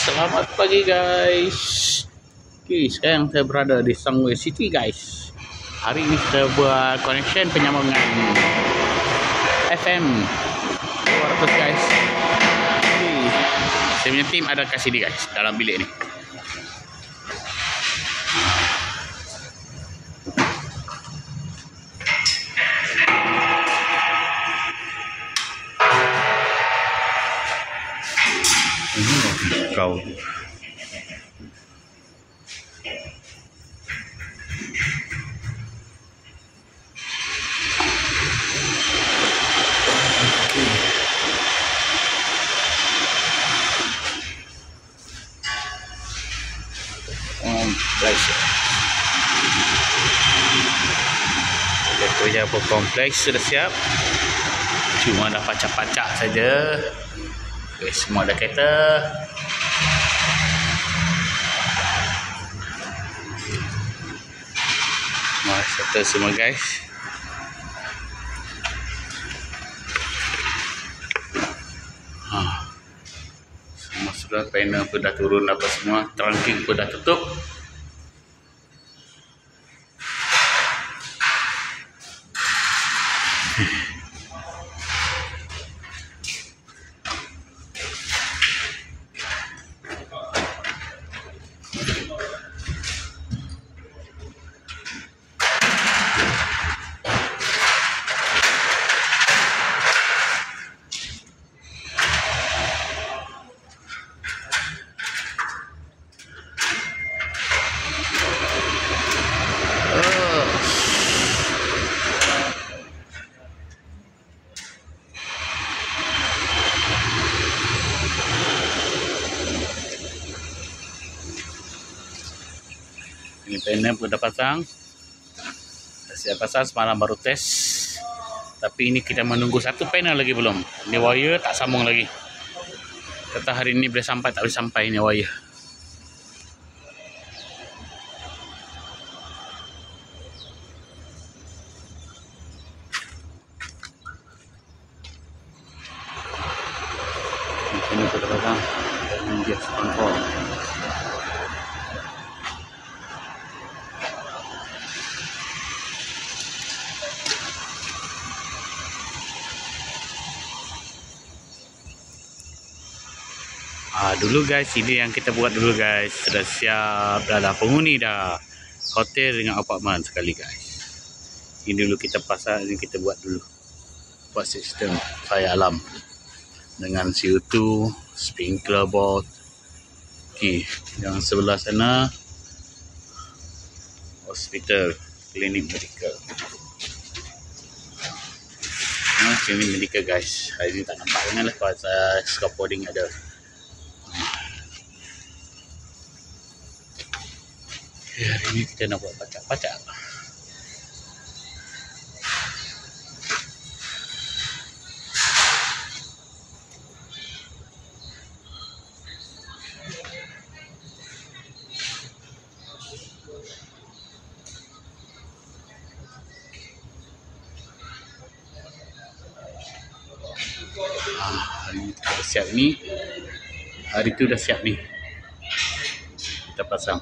Selamat pagi guys. Okay, sekarang saya berada di Sunway City guys. Hari ini kita buat connection penyambungan FM 200 guys. Okay. Saya punya tim ada kat sini guys, dalam bilik ni. Kau kompleks kerja kompleks sudah siap, cuma dah pacak-pacak saja. Okay, semua dah kereta. Settle semua guys. Semua sudah, panel pun dah turun apa semua, trunking pun dah tutup. Ini panel pun dah pasang. Saya pasang semalam baru test. Tapi ini kita menunggu satu panel lagi belum. Ini wire tak sambung lagi. Kata hari ini boleh sampai, tak boleh sampai ini wire. Ini pun dah pasang. Dan dia kontrol. Dulu guys, ini yang kita buat dulu guys. Sudah siap, dah penghuni dah. Hotel dengan apartmen sekali guys. Ini dulu kita pasang, ini kita buat dulu. Buat sistem fire alarm dengan CO2, sprinkler board. Okay, yang sebelah sana hospital, klinik medical. Klinik medical guys. Hari ini tak nampak dengan lah pasal scaffolding ada. Hari ini kita nak buat pacak-pacak. Hari ini kita dah siap ni. Hari tu dah siap ni. Kita pasang.